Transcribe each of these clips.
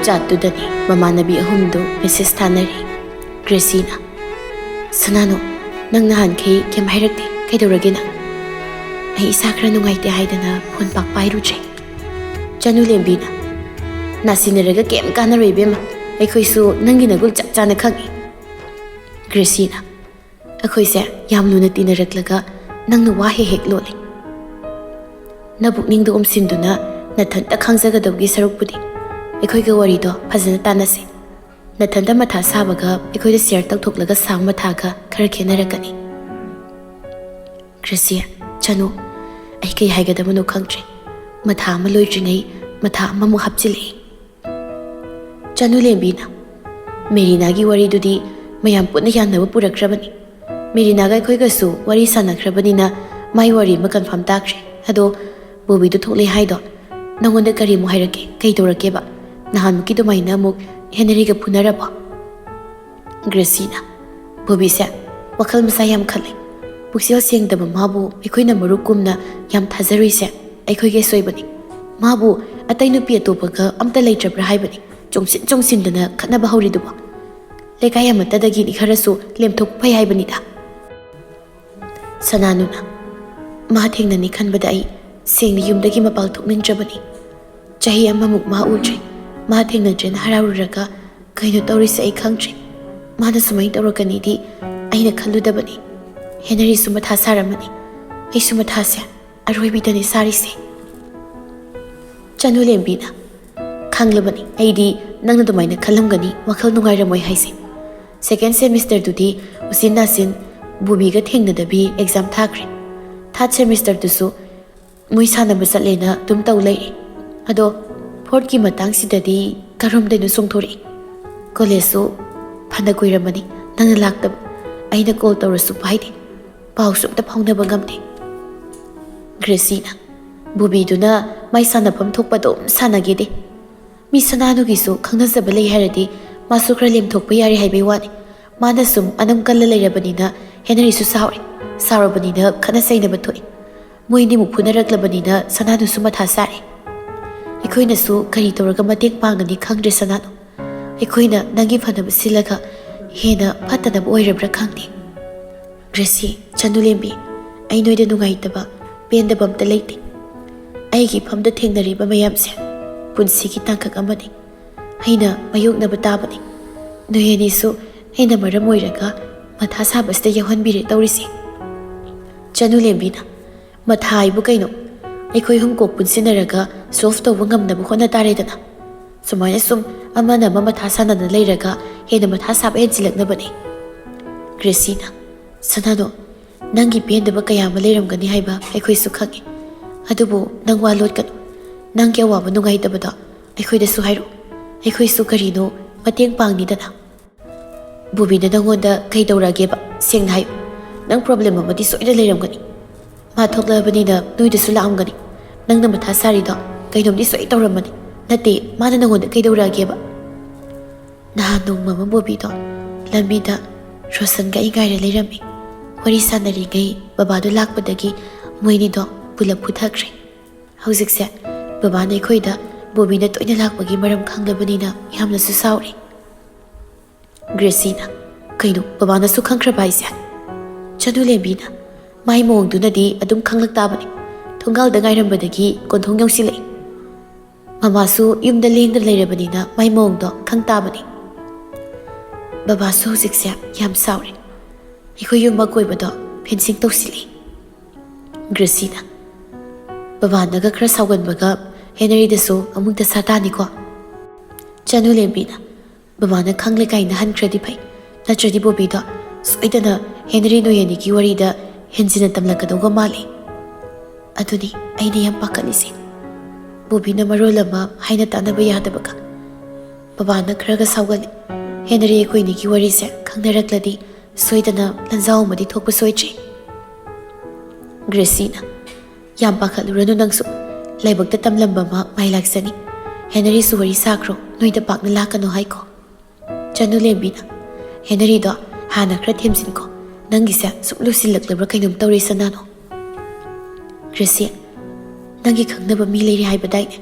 ꯆꯥꯠꯇꯨꯗꯅꯤ ꯃꯃꯥꯟꯅꯕꯤ ꯑꯍꯨꯝꯗꯨ ꯃꯦꯁꯦꯖ ꯊꯥꯅꯔꯤ꯫ ꯒ꯭ꯔꯦꯁꯤꯅ: ꯁꯅꯥꯅꯣ, ꯅꯪ ꯅꯍꯥꯟꯈꯩ ꯀꯩꯝ ꯍꯥꯏꯔꯛꯇꯦ, ꯀꯩꯗꯧꯔꯒꯦ ꯅꯪ? ꯑꯩ ꯏꯁꯥ ꯈꯔ ꯅꯨꯡꯉꯥꯏꯇꯦ ꯍꯥꯏꯗꯅ ꯐꯣꯟ ꯄꯥꯛ ꯄꯥꯏꯔꯨꯗ꯭ꯔꯦ꯫ ꯆꯅꯨꯂꯦꯝꯕꯤꯅ: ꯅꯥꯁꯤꯟꯅꯔꯒ ꯀꯩꯝ ꯀꯥꯟꯅꯔꯣꯏ ꯏꯕꯦꯝꯃ, ꯑꯩꯈꯣꯏꯁꯨ ꯅꯪꯒꯤ ꯅꯒꯨꯟ ꯆꯞ ꯆꯥꯅ ꯈꯪꯉꯤ꯫ ꯒ꯭ꯔꯦꯁꯤꯅ: ꯑꯩꯈꯣꯏꯁꯦ ꯌꯥꯝ ꯂꯨꯅ ꯇꯤꯟꯅꯔꯛꯂꯒ ꯅꯪꯅ ꯋꯥ ꯍꯦꯛ ꯍꯦꯛ ꯂꯣꯠꯂꯤ꯫ ꯅꯕꯨꯛꯅꯤꯡꯗ ꯑꯣꯝꯁꯤꯟꯗꯨꯅ ꯅꯊꯟꯇ ꯈꯪꯖꯒꯗꯧꯒꯤ ꯁꯔꯨꯛꯄꯨꯗꯤ ꯑꯩꯈꯣꯏꯒ ꯋꯥꯔꯤꯗꯣ ꯐꯖꯅ ꯇꯥꯟꯅꯁꯤ꯫ ꯅꯊꯟꯇ ꯃꯊꯥ ꯁꯥꯕꯒ ꯑꯩꯈꯣꯏꯗ ꯁꯤꯌꯔ ꯇꯧꯊꯣꯛꯂꯒ ꯁꯥꯕ ꯃꯊꯥꯒ ꯈꯔ ꯈꯦꯠꯅꯔꯛꯀꯅꯤ꯫ ꯒ꯭ꯔꯦꯁꯤ: ꯆꯅꯨ, ꯑꯩ ꯀꯩ ꯍꯥꯏꯒꯗꯕꯅꯣ ꯈꯪꯗ꯭ꯔꯦ꯫ ꯃꯊꯥ ꯑꯃ ꯂꯣꯏꯗ꯭ꯔꯤꯉꯩ ꯃꯊꯥ ꯑꯃꯃꯨꯛ ꯍꯥꯞꯆꯤꯜꯂꯛꯏ꯫ ꯆꯅꯨꯂꯦꯝꯕꯤꯅ: ꯃꯦꯔꯤꯅꯥꯒꯤ ꯋꯥꯔꯤꯗꯨꯗꯤ ꯃꯌꯥꯝ ꯄꯨꯟꯅ ꯌꯥꯅꯕ ꯄꯨꯔꯛꯈ꯭ꯔꯕꯅꯤ꯫ ꯃꯦꯔꯤꯅꯥꯒ ꯑꯩꯈꯣꯏꯒꯁꯨ ꯋꯥꯔꯤ ꯁꯥꯟꯅꯈ꯭ꯔꯕꯅꯤꯅ ꯃꯥꯏ ꯋꯥꯔꯤ ꯑꯃ ꯀꯟꯐꯥꯔꯝ ꯇꯥꯈ꯭ꯔꯦ꯫ ꯑꯗꯣ ꯕꯣꯕꯤꯗꯣ ꯊꯣꯛꯂꯛꯑꯦ ꯍꯥꯏꯗꯣ ꯅꯪꯉꯣꯟꯗ ꯀꯔꯤꯃꯨꯛ ꯍꯥꯏꯔꯛꯀꯦ? ꯀꯩ ꯇꯧꯔꯛꯀꯦꯕ? ꯅꯍꯥꯟꯃꯨꯛꯀꯤ ꯑꯗꯨꯃꯥꯏꯅ ꯑꯃꯨꯛ ꯍꯦꯅꯔꯤꯒ ꯐꯨꯅꯔꯕꯣ? ꯒ꯭ꯔꯦꯁꯤꯅ: ꯕꯣꯕꯤꯁꯦ ꯋꯥꯈꯜ ꯃꯁꯥ ꯌꯥꯝ ꯈꯜꯂꯦ꯫ ꯄꯨꯛꯆꯦꯜ ꯁꯦꯡꯗꯕ ꯃꯥꯕꯨ ꯑꯩꯈꯣꯏꯅ ꯃꯔꯨꯞꯀꯨꯝꯅ ꯌꯥꯝ ꯊꯥꯖꯔꯨꯏꯁꯦ ꯑꯩꯈꯣꯏꯒꯤ ꯑꯁꯣꯏꯕꯅꯤ꯫ ꯃꯥꯕꯨ ꯑꯇꯩ ꯅꯨꯄꯤ ꯑꯇꯣꯞꯄꯒ ꯑꯝꯇ ꯂꯩꯇ꯭ꯔꯕ꯭ꯔꯥ ꯍꯥꯏꯕꯅꯤ ꯆꯣꯡꯁꯤꯟꯗꯅ ꯈꯠꯅꯕ ꯍꯧꯔꯤꯗꯨꯕꯣ꯫ ꯂꯩꯀꯥꯏ ꯑꯃꯠꯇꯗꯒꯤꯗꯤ ꯈꯔꯁꯨ ꯂꯦꯝꯊꯣꯛꯄ ꯐꯩ ꯍꯥꯏꯕꯅꯤꯗ꯫ ꯁꯅꯥꯅꯨꯅ: ꯃꯥ ꯊꯦꯡꯅꯅꯤ ꯈꯟꯕꯗ ꯑꯩ ꯁꯦꯡꯅ ꯌꯨꯝꯗꯒꯤ ꯃꯄꯥꯜ ꯊꯣꯛꯅꯤꯡꯗ꯭ꯔꯕꯅꯤ꯫ ꯆꯍꯤ ꯑꯃꯃꯨꯛ ꯃꯥ ꯎꯗ꯭ꯔꯦ꯫ ꯃꯥ ꯊꯦꯡꯅꯗ꯭ꯔꯦꯅ ꯍꯔꯥꯎꯔꯨꯔꯒ ꯀꯩꯅꯣ ꯇꯧꯔꯤꯁꯦ ꯑꯩ ꯈꯪꯗ꯭ꯔꯦ꯫ ꯃꯥꯅ ꯁꯨꯃꯥꯏꯅ ꯇꯧꯔꯛꯀꯅꯤꯗꯤ ꯑꯩꯅ ꯈꯜꯂꯨꯗꯕꯅꯤ꯫ ꯍꯦꯅꯔꯤꯁꯨ ꯃꯊꯥ ꯁꯥꯔꯝꯃꯅꯤ꯫ ꯑꯩꯁꯨ ꯃꯊꯥꯁꯦ ꯑꯔꯣꯏꯕꯤꯗꯅꯤ ꯁꯥꯔꯤꯁꯦ꯫ ꯆꯅꯨꯂꯦꯝꯕꯤꯅ: ꯈꯪꯂꯕꯅꯤ ꯑꯩꯗꯤ ꯅꯪꯅ ꯑꯗꯨꯃꯥꯏꯅ ꯈꯜꯂꯝꯒꯅꯤ, ꯋꯥꯈꯜ ꯅꯨꯡꯉꯥꯏꯔꯝꯃꯣꯏ ꯍꯥꯏꯁꯦ꯫ ꯁꯦꯀꯦꯟ ꯁꯦꯃꯤꯁꯇꯔꯗꯨꯗꯤ ꯎꯆꯤꯟ ꯅꯥꯆꯤꯟ ꯕꯣꯕꯤꯒ ꯊꯦꯡꯅꯗꯕꯤ ꯑꯦꯛꯖꯥꯝ ꯊꯥꯈ꯭ꯔꯦ꯫ ꯊꯥꯔꯠ ꯁꯦꯃꯤꯁꯇꯔꯗꯨꯁꯨ ꯃꯣꯏ ꯁꯥꯟꯅꯕ ꯆꯠꯂꯦꯅ ꯑꯗꯨꯝ ꯇꯧ ꯂꯩꯔꯦ꯫ ꯑꯗꯣ ꯐꯣꯔꯠꯀꯤ ꯃꯇꯥꯡꯁꯤꯗꯗꯤ ꯀꯔꯣꯝꯗꯩꯅꯣ ꯆꯣꯡꯊꯣꯔꯛꯏ꯫ ꯀꯣꯂꯦꯖꯁꯨ ꯐꯅ ꯀꯨꯏꯔꯝꯃꯅꯤ ꯅꯪꯅ ꯂꯥꯛꯇꯕ꯫ ꯑꯩꯅ ꯀꯣꯜ ꯇꯧꯔꯁꯨ ꯄꯥꯏꯗꯦ, ꯄꯥꯎꯁꯨ ꯑꯝꯇ ꯐꯥꯎꯅꯕ ꯉꯝꯗꯦ꯫ ꯒ꯭ꯔꯦꯁꯤꯅ: ꯕꯣꯕꯤꯗꯨꯅ ꯃꯥꯏ ꯁꯥꯟꯅꯐꯝ ꯊꯣꯛꯄ ꯑꯗꯨꯝ ꯁꯥꯟꯅꯈꯤꯗꯦ꯫ ꯃꯤ ꯁꯅꯥꯅꯨꯒꯤꯁꯨ ꯈꯪꯅꯖꯕ ꯂꯩ ꯍꯥꯏꯔꯗꯤ ꯃꯥꯁꯨ ꯈꯔ ꯂꯦꯝꯊꯣꯛꯄ ꯌꯥꯔꯦ ꯍꯥꯏꯕꯩ ꯋꯥꯅꯤ꯫ ꯃꯥꯅ ꯁꯨꯝ ꯑꯅꯝ ꯀꯜꯂ ꯂꯩꯔꯕꯅꯤꯅ ꯍꯦꯅꯔꯤꯁꯨ ꯁꯥꯎꯔꯦ꯫ ꯁꯥꯎꯔꯕꯅꯤꯅ ꯈꯠꯅ ꯆꯩꯅꯕ ꯊꯣꯛꯑꯦ꯫ ꯃꯣꯏꯅꯤꯃꯨꯛ ꯐꯨꯅꯔꯛꯂꯕꯅꯤꯅ ꯁꯅꯥꯅꯨꯁꯨ ꯃꯊꯥ ꯁꯥꯔꯦ꯫ ꯑꯩꯈꯣꯏꯅꯁꯨ ꯀꯔꯤ ꯇꯧꯔꯒ ꯃꯇꯦꯡ ꯄꯥꯡꯒꯅꯤ ꯈꯪꯗ꯭ꯔꯦ ꯁꯅꯥꯅꯨ꯫ ꯑꯩꯈꯣꯏꯅ ꯅꯪꯒꯤ ꯐꯅꯕ ꯁꯤꯜꯂꯒ ꯍꯦꯟꯅ ꯐꯠꯇꯅꯕ ꯑꯣꯏꯔꯕ꯭ꯔꯥ ꯈꯪꯗꯦ꯫ ꯒ꯭ꯔꯦꯁꯤ, ꯆꯅꯨꯂꯦꯝꯕꯤ, ꯑꯩ ꯅꯣꯏꯗ ꯅꯨꯡꯉꯥꯏꯇꯕ ꯄꯦꯟꯗꯕ ꯑꯝꯇ ꯂꯩꯇꯦ꯫ ꯑꯩꯒꯤ ꯏꯐꯝꯗ ꯊꯦꯡꯅꯔꯤꯕ ꯃꯌꯥꯝꯁꯦ ꯄꯨꯟꯁꯤꯒꯤ ꯇꯥꯡꯀꯛ ꯑꯃꯅꯤ꯫ ꯑꯩꯅ ꯃꯥꯌꯣꯛꯅꯕ ꯇꯥꯕꯅꯤ꯫ ꯅꯣꯏ ꯑꯅꯤꯁꯨ ꯑꯩꯅ ꯃꯔꯝ ꯑꯣꯏꯔꯒ ꯃꯊꯥ ꯁꯥꯕꯁꯤꯗ ꯌꯥꯎꯍꯟꯕꯤꯔꯦ ꯇꯧꯔꯤꯁꯦ꯫ ꯆꯅꯨꯂꯦꯝꯕꯤꯅ: ꯃꯊꯥ ꯍꯥꯏꯕꯨ ꯀꯩꯅꯣ? ꯑꯩꯈꯣꯏ ꯍꯨꯝ ꯀꯣꯛ ꯄꯨꯟꯁꯤꯟꯅꯔꯒ ꯁꯣꯜꯚ ꯇꯧꯕ ꯉꯝꯅꯕ ꯍꯣꯠꯅ ꯇꯥꯔꯦꯗꯅ꯫ ꯁꯨꯃꯥꯏꯅ ꯁꯨꯝ ꯑꯃꯅ ꯑꯃ ꯃꯊꯥ ꯁꯥꯟꯅꯅ ꯂꯩꯔꯒ ꯍꯦꯟꯅ ꯃꯊꯥ ꯁꯥꯕ ꯍꯦꯟꯖꯤꯜꯂꯛꯅꯕꯅꯤ꯫ ꯒ꯭ꯔꯦꯁꯤꯅ: ꯁꯅꯥꯗꯣ, ꯅꯪꯒꯤ ꯄꯦꯟꯗꯕ ꯀꯌꯥ ꯑꯃ ꯂꯩꯔꯝꯒꯅꯤ ꯍꯥꯏꯕ ꯑꯩꯈꯣꯏꯁꯨ ꯈꯪꯉꯤ꯫ ꯑꯗꯨꯕꯨ ꯅꯪ ꯋꯥ ꯂꯣꯠꯀꯅꯨ꯫ ꯅꯪꯒꯤ ꯑꯋꯥꯕ ꯅꯨꯡꯉꯥꯏꯇꯕꯗꯣ ꯑꯩꯈꯣꯏꯗꯁꯨ ꯍꯥꯏꯔꯛꯎ꯫ ꯑꯩꯈꯣꯏꯁꯨ ꯀꯔꯤꯅꯣ ꯃꯇꯦꯡ ꯄꯥꯡꯅꯤꯗꯅ꯫ ꯕꯣꯕꯤꯅ ꯅꯪꯉꯣꯟꯗ ꯀꯩ ꯇꯧꯔꯛꯑꯒꯦꯕ? ꯁꯦꯡꯅ ꯍꯥꯏꯌꯨ꯫ ꯅꯪ ꯄ꯭ꯔꯣꯕ꯭ꯂꯦꯝ ꯑꯃꯗꯤ ꯁꯣꯏꯗꯅ ꯂꯩꯔꯝꯒꯅꯤ꯫ ꯃꯥ ꯊꯣꯛꯂꯛꯑꯕꯅꯤꯅ ꯅꯣꯏꯗꯁꯨ ꯂꯥꯛꯑꯝꯒꯅꯤ꯫ ꯅꯪꯅ ꯃꯊꯥ ꯁꯥꯔꯤꯗꯣ ꯀꯩꯅꯣꯝꯗꯤ ꯁꯣꯏ ꯇꯧꯔꯝꯃꯅꯤ꯫ ꯅꯠꯇꯦ, ꯃꯥꯅ ꯅꯪꯉꯣꯟꯗ ꯀꯩꯗꯧꯔꯛꯑꯒꯦꯕ? ꯅꯍꯥꯟ ꯅꯣꯡꯃ ꯑꯃ ꯕꯣꯕꯤꯗꯣ ꯂꯝꯕꯤꯗ ꯔꯣꯁꯟꯒ ꯑꯩ ꯉꯥꯏꯔ ꯂꯩꯔꯝꯃꯤ꯫ ꯋꯥꯔꯤ ꯁꯥꯟꯅꯔꯤꯉꯩ ꯕꯕꯥꯗꯣ ꯂꯥꯛꯄꯗꯒꯤ ꯃꯣꯏꯅꯤꯗꯣ ꯄꯨꯂꯞ ꯐꯨꯊꯈ꯭ꯔꯦ꯫ ꯍꯧꯖꯤꯛꯁꯦ ꯕꯕꯥꯅ ꯑꯩꯈꯣꯏꯗ ꯕꯣꯕꯤꯅ ꯇꯣꯏꯅ ꯂꯥꯛꯄꯒꯤ ꯃꯔꯝ ꯈꯪꯂꯕꯅꯤꯅ ꯌꯥꯝꯅꯁꯨ ꯁꯥꯎꯔꯤ꯫ ꯒ꯭ꯔꯦꯁꯤꯅ: ꯀꯩꯅꯣ, ꯕꯕꯥꯅꯁꯨ ꯈꯪꯈ꯭ꯔꯕ ꯍꯥꯏꯁꯦ? ꯆꯅꯨꯂꯦꯝꯕꯤꯅ: ꯃꯥꯏ ꯃꯑꯣꯡꯗꯨꯅꯗꯤ ꯑꯗꯨꯝ ꯈꯪꯂꯛ ꯇꯥꯕꯅꯤ꯫ ꯊꯣꯡꯒꯥꯜꯗ ꯉꯥꯏꯔꯝꯕꯗꯒꯤ ꯀꯣꯟꯊꯣꯡ ꯌꯧꯁꯤꯜꯂꯛꯏ꯫ ꯃꯃꯥꯁꯨ ꯌꯨꯝꯗ ꯂꯦꯡꯗꯅ ꯂꯩꯔꯕꯅꯤꯅ ꯃꯥꯏ ꯃꯑꯣꯡꯗꯣ ꯈꯪ ꯇꯥꯕꯅꯤ꯫ ꯕꯕꯥꯁꯨ ꯍꯧꯖꯤꯛꯁꯦ ꯌꯥꯝ ꯁꯥꯎꯔꯦ꯫ ꯑꯩꯈꯣꯏ ꯌꯨꯝ ꯑꯀꯣꯏꯕꯗꯣ ꯐꯦꯟꯁꯤꯡ ꯇꯧꯁꯤꯜꯂꯤ꯫ ꯒ꯭ꯔꯦꯁꯤꯅ: ꯕꯕꯥꯅꯒ ꯈꯔ ꯁꯥꯎꯒꯟꯕꯒ ꯍꯦꯅꯔꯤꯗꯁꯨ ꯑꯃꯨꯛ ꯗꯁꯥ ꯇꯥꯅꯤꯀꯣ꯫ ꯆꯅꯨꯂꯦꯝꯕꯤꯅ: ꯕꯕꯥꯅ ꯈꯪꯂꯦ ꯀꯥꯏꯅ ꯍꯟꯈ꯭ꯔꯗꯤ ꯐꯩ꯫ ꯅꯠꯇ꯭ꯔꯗꯤ ꯕꯣꯕꯤꯗꯣ ꯁꯣꯏꯗꯅ ꯍꯦꯅꯔꯤ ꯅꯣꯏ ꯑꯅꯤꯒꯤ ꯋꯥꯔꯤꯗ ꯍꯦꯟꯖꯤꯟꯅ ꯇꯝꯂꯛꯀꯗꯧꯕ ꯃꯥꯜꯂꯤ꯫ ꯑꯗꯨꯅꯤ ꯑꯩꯅ ꯌꯥꯝ ꯄꯥꯈꯠꯂꯤꯁꯦ꯫ ꯕꯣꯕꯤꯅ ꯃꯔꯣꯜ ꯑꯃ ꯍꯥꯏꯅ ꯇꯥꯟꯅꯕ ꯌꯥꯗꯕꯒ꯫ ꯕꯕꯥꯅ ꯈꯔꯒ ꯁꯥꯎꯒꯜꯂꯤ꯫ ꯍꯦꯅꯔꯤ ꯑꯩꯈꯣꯏꯅꯤꯒꯤ ꯋꯥꯔꯤꯁꯦ ꯈꯪꯅꯔꯛꯂꯗꯤ ꯁꯣꯏꯗꯅ ꯂꯟꯖꯥꯎ ꯑꯃꯗꯤ ꯊꯣꯛꯄ ꯁꯣꯏꯗ꯭ꯔꯦ꯫ ꯒ꯭ꯔꯦꯁꯤꯅ: ꯌꯥꯝ ꯄꯥꯈꯠꯂꯨꯔꯅꯨ ꯅꯪꯁꯨ꯫ ꯂꯥꯏꯕꯛꯇ ꯇꯝꯂꯝꯕ ꯑꯃ ꯃꯥꯏ ꯂꯥꯛꯆꯅꯤ꯫ ꯍꯦꯅꯔꯤꯁꯨ ꯋꯥꯔꯤ ꯁꯥꯈ꯭ꯔꯣ, ꯅꯣꯏꯗ ꯄꯥꯛꯅ ꯂꯥꯛꯀꯅꯨ ꯍꯥꯏꯀꯣ꯫ ꯆꯅꯨꯂꯦꯝꯕꯤꯅ: ꯍꯦꯅꯔꯤꯗꯣ ꯍꯥꯟꯅ ꯈꯔ ꯊꯦꯝꯖꯤꯟꯀꯣ꯫ ꯅꯪꯒꯤꯁꯦ ꯁꯨꯝ ꯂꯨꯁꯤꯜꯂꯛꯂꯕ꯭ꯔꯥ ꯀꯩꯅꯣꯝ ꯇꯧꯔꯤ ꯁꯅꯥꯅꯣ꯫ ꯒ꯭ꯔꯦꯁꯤ: ꯅꯪꯒꯤ ꯈꯪꯅꯕ ꯃꯤ ꯂꯩꯔꯤ ꯍꯥꯏꯕꯗꯥꯏꯅꯦ?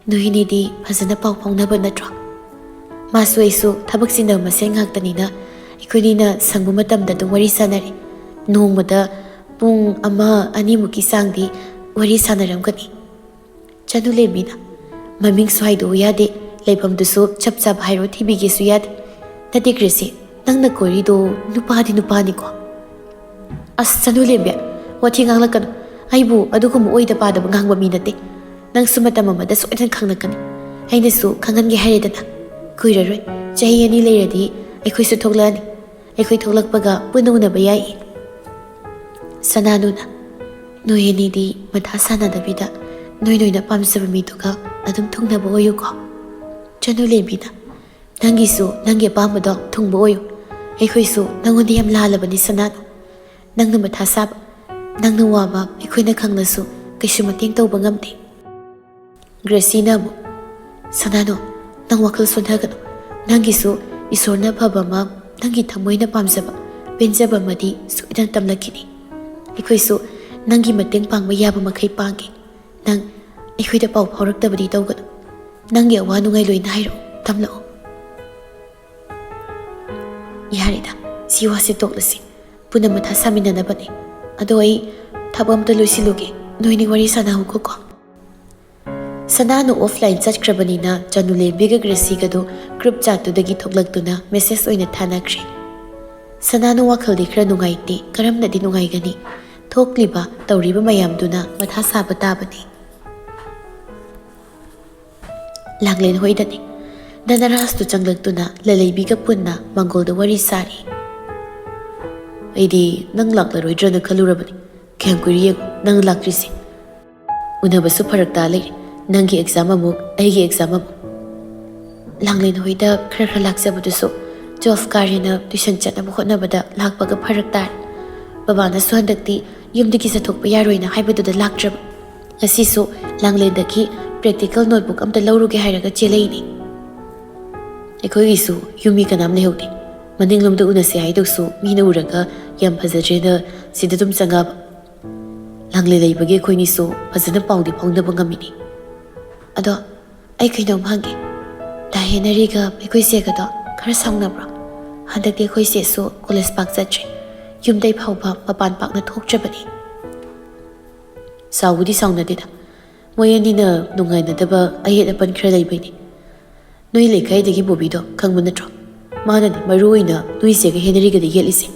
ꯅꯣꯏꯅꯤꯗꯤ ꯐꯖꯅ ꯄꯥꯎ ꯐꯥꯎꯅꯕ ꯅꯠꯇ꯭ꯔꯣ? Masu aisu thabak sinna maseng ngaktanina ꯑꯩꯈꯣꯏꯅꯤꯅ ꯁꯪꯕ ꯃꯇꯝꯗ ꯑꯗꯨꯝ ꯋꯥꯔꯤ ꯁꯥꯟꯅꯔꯦ. ꯅꯣꯡꯃꯗ ꯄꯨꯡ 1-2ꯃꯨꯛꯀꯤ ꯆꯥꯡꯗꯤ ꯋꯥꯔꯤ ꯁꯥꯟꯅꯔꯝꯒꯅꯤ. ꯆꯅꯨꯂꯦꯝꯕꯤꯅ ꯃꯃꯤꯡꯁꯨ ꯍꯥꯏꯗꯣꯛꯎ ꯌꯥꯗꯦ, ꯂꯩꯐꯝꯗꯨꯁꯨ ꯆꯞ ꯆꯥꯕ ꯍꯥꯏꯔꯣ ꯊꯤꯕꯤꯒꯦꯁꯨ ꯌꯥꯗꯦ. ꯅꯠꯇꯦ ꯒ꯭ꯔꯦꯁꯤ, ꯅꯪꯅ ꯀꯣꯏꯔꯤꯗꯣ ꯅꯨꯄꯥꯗꯤ ꯅꯨꯄꯥꯅꯤꯀꯣ. ꯑꯁ ꯆꯅꯨꯂꯦꯝꯕꯤ, ꯋꯥꯊꯤ ꯉꯥꯡꯂꯛꯀꯅꯨ. ꯑꯩꯕꯨ ꯑꯗꯨꯒꯨꯝꯕ ꯑꯣꯏꯗ ꯄꯥꯗꯕ ꯉꯥꯡꯕ ꯃꯤ ꯅꯠꯇꯦ. ꯅꯪꯁꯨ ꯃꯇꯝ ꯑꯃꯗ ꯁꯣꯏꯗꯅ ꯈꯪꯂꯛꯀꯅꯤ. ꯑꯩꯅꯁꯨ ꯈꯪꯍꯟꯒꯦ ꯍꯥꯏꯔꯦꯗꯅ. ꯀꯨꯏꯔꯔꯣꯏ, ꯆꯍꯤ 2 ꯂꯩꯔꯗꯤ ꯑꯩꯈꯣꯏꯁꯨ ꯊꯣꯛꯂꯛꯑꯅꯤ. ꯑꯩꯈꯣꯏ ꯊꯣꯛꯂꯛꯄꯒ ꯄꯨꯟꯅ ꯎꯅꯕ ꯌꯥꯏ. ꯁꯅꯥꯅꯨꯅ ꯅꯣꯏ ꯑꯅꯤꯗꯤ ꯃꯊꯥ ꯁꯥꯟꯅꯗꯕꯤꯗ ꯅꯣꯏꯅ ꯄꯥꯝꯖꯕ ꯃꯤꯗꯨꯒ ꯑꯗꯨꯝ ꯊꯨꯡꯅꯕ ꯑꯣꯏꯌꯨꯀꯣ. ꯆꯅꯨꯂꯦꯝꯕꯤꯅ ꯅꯪꯒꯤꯁꯨ ꯅꯪꯒꯤ ꯑꯄꯥꯝꯕꯗꯣ ꯊꯨꯡꯕ ꯑꯣꯏꯌꯨ. ꯑꯩꯈꯣꯏꯁꯨ ꯅꯪꯉꯣꯟꯗ ꯌꯥꯝ ꯂꯥꯜꯂꯕꯅꯤ ꯁꯅꯥꯅꯨ. ꯅꯪꯅ ꯃꯊꯥ ꯁꯥꯕ, ꯅꯪꯅ ꯋꯥꯕ ꯑꯩꯈꯣꯏꯅ ꯈꯪꯂꯁꯨ ꯀꯩꯁꯨ ꯃꯇꯦꯡ ꯇꯧꯕ ꯉꯝꯗꯦ. ꯒ꯭ꯔꯦꯁꯤꯅ ꯑꯃꯨꯛ ꯁꯅꯥꯅꯨ, ꯅꯪ ꯋꯥꯈꯜ ꯁꯣꯟꯊꯒꯅꯨ. ꯅꯪꯒꯤꯁꯨ ꯏꯁꯣꯔꯅ ꯐꯕ ꯑꯃ, ꯅꯪꯒꯤ ꯊꯃꯣꯏꯅ ꯄꯥꯝꯖꯕ ꯄꯦꯟꯖꯕ ꯑꯃꯗꯤ ꯁꯣꯏꯗꯅ ꯇꯝꯂꯛꯈꯤꯅꯤ. ꯑꯩꯈꯣꯏꯁꯨ ꯅꯪꯒꯤ ꯃꯇꯦꯡ ꯄꯥꯡꯕ ꯌꯥꯕ ꯃꯈꯩ ꯄꯥꯡꯒꯦ. ꯅꯪ ꯑꯩꯈꯣꯏꯗ ꯄꯥꯎ ꯐꯥꯎꯔꯛꯇꯕꯗꯤ ꯇꯧꯒꯅꯨ. ꯅꯪꯒꯤ ꯑꯋꯥ ꯅꯨꯡꯉꯥꯏ ꯂꯣꯏꯅ ꯍꯥꯏꯔꯛꯑꯣ, ꯇꯝꯂꯛꯑꯣ. ꯌꯥꯔꯦꯗ, ꯁꯤ ꯋꯥꯁꯦ ꯇꯣꯛꯂꯁꯤ. ꯄꯨꯟꯅ ꯃꯊꯥ ꯁꯥꯃꯤꯟꯅꯅꯕꯅꯤ. ꯑꯗꯣ ꯑꯩ ꯊꯕꯛ ꯑꯝꯇ ꯂꯣꯏꯁꯤꯜꯂꯨꯒꯦ. ꯅꯣꯏꯅꯤ ꯋꯥꯔꯤ ꯁꯥꯟꯅꯍꯧꯈꯣꯀꯣ. ꯁꯅꯥꯅꯨ ꯑꯣꯐꯂꯥꯏꯟ ꯆꯠꯈ꯭ꯔꯕꯅꯤꯅ ꯆꯅꯨꯂꯦꯝꯕꯤꯒ ꯒ꯭ꯔꯦꯁꯤꯒꯗꯨ ꯒ꯭ꯔꯨꯞ ꯆꯥꯠꯇꯨꯗꯒꯤ ꯊꯣꯛꯂꯛꯇꯨꯅ ꯃꯦꯁꯦꯖ ꯑꯣꯏꯅ ꯊꯥꯅꯈ꯭ꯔꯦ. ꯁꯅꯥꯅꯨ ꯋꯥꯈꯜꯗꯤ ꯈꯔ ꯅꯨꯡꯉꯥꯏꯇꯦ. ꯀꯔꯝꯅꯗꯤ ꯅꯨꯡꯉꯥꯏꯒꯅꯤ? ꯊꯣꯛꯂꯤꯕ ꯇꯧꯔꯤꯕ ꯃꯌꯥꯝꯗꯨꯅ ꯃꯊꯥ ꯁꯥꯕ ꯇꯥꯕꯅꯤ. ꯂꯥꯡꯂꯦꯟ ꯍꯣꯏꯗꯅꯤ. ꯙꯅꯔꯥꯖꯇꯨ ꯆꯪꯂꯛꯇꯨꯅ ꯂꯂꯩꯕꯤꯒ ꯄꯨꯟꯅ ꯃꯪꯒꯣꯜꯗ ꯋꯥꯔꯤ ꯁꯥꯔꯤ. ꯑꯩꯗꯤ ꯅꯪ ꯂꯥꯛꯂꯔꯣꯏꯗ꯭ꯔꯅ ꯈꯜꯂꯨꯔꯕꯅꯤ. ꯀꯌꯥꯝ ꯀꯨꯏꯔꯦ ꯌꯦꯡꯉꯨ ꯅꯪꯅ ꯂꯥꯛꯇ꯭ꯔꯤꯁꯦ. ꯎꯅꯕꯁꯨ ꯐꯔꯛ ꯇꯥ ꯂꯩꯔꯦ. ꯅꯪꯒꯤ ꯑꯦꯛꯖꯥꯝ ꯑꯃꯨꯛ, ꯑꯩꯒꯤ ꯑꯦꯛꯖꯥꯝ ꯑꯃꯨꯛ. ꯂꯥꯡꯂꯦꯟ ꯍꯣꯏꯗ ꯈꯔ ꯂꯥꯛꯆꯕꯗꯨꯁꯨ 12 ꯀꯥꯔꯦꯅ ꯇꯨꯏꯁꯟ ꯆꯠꯅꯕ ꯍꯣꯠꯅꯕꯗ ꯂꯥꯛꯄꯒ ꯐꯔꯛ ꯇꯥꯔꯦ. ꯕꯕꯥꯅꯁꯨ ꯍꯟꯗꯛꯇꯤ ꯌꯨꯝꯗꯒꯤ ꯆꯠꯊꯣꯛꯄ ꯌꯥꯔꯣꯏꯅ ꯍꯥꯏꯕꯗꯨꯗ ꯂꯥꯛꯇ꯭ꯔꯕ. ꯉꯁꯤꯁꯨ ꯂꯥꯡꯂꯦꯟꯗꯒꯤ ꯄ꯭ꯔꯦꯛꯇꯤꯀꯦꯜ ꯅꯣꯠꯕꯨꯛ ꯑꯝꯇ ꯂꯧꯔꯨꯒꯦ ꯍꯥꯏꯔꯒ ꯆꯦꯜꯂꯛꯏꯅꯤ. ꯑꯩꯈꯣꯏꯒꯤꯁꯨ ꯌꯨꯝꯒꯤ ꯀꯅꯥꯝ ꯂꯩꯍꯧꯗꯦ. ꯃꯅꯤꯡꯂꯣꯝꯗ ꯎꯅꯁꯦ ꯍꯥꯏꯗꯧꯁꯨ ꯃꯤꯅ ꯎꯔꯒ ꯌꯥꯝ ꯐꯖꯗ꯭ꯔꯦꯅ ꯁꯤꯗ ꯑꯗꯨꯝ ꯆꯪꯉꯛꯑꯕ. ꯂꯥꯡꯂꯦꯟ ꯂꯩꯕꯒꯤ ꯑꯩꯈꯣꯏꯅꯤꯁꯨ ꯐꯖꯅ ꯄꯥꯎꯗꯤ ꯐꯥꯎꯅꯕ ꯉꯝꯃꯤꯅꯤ. ꯑꯗꯣ ꯑꯩ ꯀꯩꯅꯣꯝ ꯍꯪꯒꯦ. ꯗꯥ ꯍꯦꯅꯔꯤꯒ ꯑꯩꯈꯣꯏ ꯆꯦꯒꯗꯣ ꯈꯔ ꯁꯥꯎꯅꯕ꯭ꯔꯣ? ꯍꯟꯗꯛꯇꯤ ꯑꯩꯈꯣꯏ ꯆꯦꯁꯨ ꯀꯣꯂꯦꯖ ꯄꯥꯛ ꯆꯠꯇ꯭ꯔꯦ. ꯌꯨꯝꯗꯩ ꯐꯥꯎꯕ ꯃꯄꯥꯟ ꯄꯥꯛꯅ ꯊꯣꯛꯇ꯭ꯔꯕꯅꯤ. ꯁꯥꯎꯕꯨꯗꯤ ꯁꯥꯎꯅꯗꯦꯗ. ꯃꯣꯏ ꯑꯅꯤꯅ ꯅꯨꯡꯉꯥꯏꯅꯗꯕ ꯑꯌꯦꯠ ꯑꯄꯟ ꯈꯔ ꯂꯩꯕꯩꯅꯤ. ꯅꯣꯏ ꯂꯩꯀꯥꯏꯗꯒꯤ ꯕꯣꯕꯤꯗꯣ ꯈꯪꯕ ꯅꯠꯇ꯭ꯔꯣ? ꯃꯥꯅꯗꯤ ꯃꯔꯨ ꯑꯣꯏꯅ ꯅꯣꯏ ꯆꯦꯒ ꯍꯦꯅꯔꯤꯒꯗ ꯌꯦꯠꯂꯤꯁꯦ.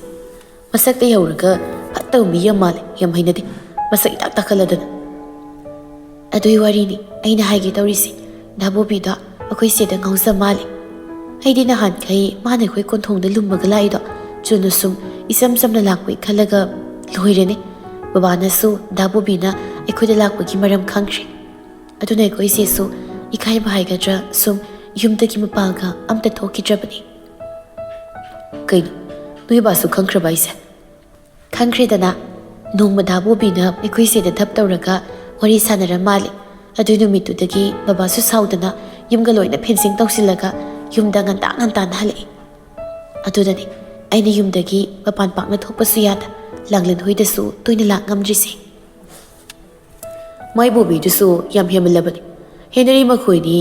ꯃꯁꯛꯇ ꯌꯧꯔꯒ ꯐꯠꯇꯕ ꯃꯤ ꯌꯥꯝ ꯃꯥꯜꯂꯦ. ꯌꯥꯝ ꯍꯩꯅꯗꯦ. ꯃꯁꯛ ꯏꯇꯥꯛ ꯇꯥꯈꯠꯂꯗꯅ. ꯑꯗꯨꯏ ꯋꯥꯔꯤꯅꯤ ꯑꯩꯅ ꯍꯥꯏꯒꯦ ꯇꯧꯔꯤꯁꯦ. ꯗꯥ ꯕꯣꯕꯤꯗꯣ ꯑꯩꯈꯣꯏ ꯆꯦꯗ ꯉꯥꯎꯖ ꯃꯥꯜꯂꯦ. ꯑꯩꯗꯤ ꯅꯍꯥꯟꯈꯩ ꯃꯥꯅ ꯑꯩꯈꯣꯏ ꯀꯣꯟꯊꯣꯡꯗ ꯂꯨꯝꯃꯒ ꯂꯥꯛꯏꯗꯣ ꯆꯨꯝꯅ ꯁꯨꯝ ꯏꯆꯝ ꯆꯝꯅ ꯂꯥꯛꯄꯩ ꯈꯜꯂꯒ ꯂꯣꯏꯔꯦꯅꯦ. ꯕꯕꯥꯅꯁꯨ ꯗꯥ ꯕꯣꯕꯤꯅ ꯑꯩꯈꯣꯏꯗ ꯂꯥꯛꯄꯒꯤ ꯃꯔꯝ ꯈꯪꯈ꯭ꯔꯦ. ꯑꯗꯨꯅ ꯑꯩꯈꯣꯏ ꯆꯦꯁꯨ ꯏꯀꯥꯏꯕ ꯍꯥꯏꯒꯗ꯭ꯔꯥ ꯁꯨꯝ ꯌꯨꯝꯗꯒꯤ ꯃꯄꯥꯟꯒ ꯑꯝꯇ ꯊꯣꯛꯈꯤꯗ꯭ꯔꯕꯅꯤ. ꯀꯩꯅꯣ, ꯅꯣꯏ ꯕꯥꯁꯨ ꯈꯪꯈ꯭ꯔꯕ ꯍꯥꯏꯁꯦ? ꯈꯪꯈ꯭ꯔꯦꯗꯅ. ꯅꯣꯡꯃ ꯗꯥ ꯕꯣꯕꯤꯅ ꯑꯩꯈꯣꯏ ꯆꯦꯗ ꯊꯞ ꯇꯧꯔꯒ ꯋꯥꯔꯤ ꯁꯥꯟꯅꯔ ꯃꯥꯜꯂꯦ. ꯑꯗꯨꯏ ꯅꯨꯃꯤꯠꯇꯨꯗꯒꯤ ꯕꯕꯥꯁꯨ ꯁꯥꯎꯗꯅ ꯌꯨꯝꯒ ꯂꯣꯏꯅ ꯐꯦꯟꯁꯤꯡ ꯇꯧꯁꯤꯜꯂꯒ ꯌꯨꯝꯗ ꯉꯟꯇꯥꯅ ꯍꯜꯂꯛꯏ. ꯑꯗꯨꯗꯅꯤ ꯑꯩꯅ ꯌꯨꯝꯗꯒꯤ ꯃꯄꯥꯟ ꯄꯥꯛꯅ ꯊꯣꯛꯄꯁꯨ ꯌꯥꯗ ꯂꯥꯡꯂꯦꯟ ꯍꯣꯏꯗꯁꯨ ꯇꯣꯏꯅ ꯂꯥꯛ ꯉꯝꯗ꯭ꯔꯤꯁꯦ. ꯃꯥꯏ ꯕꯣꯕꯤꯗꯨꯁꯨ ꯌꯥꯝ ꯍꯦꯃꯜꯂꯕꯅꯤ. ꯍꯦꯅꯔꯤ ꯃꯈꯣꯏꯅꯤ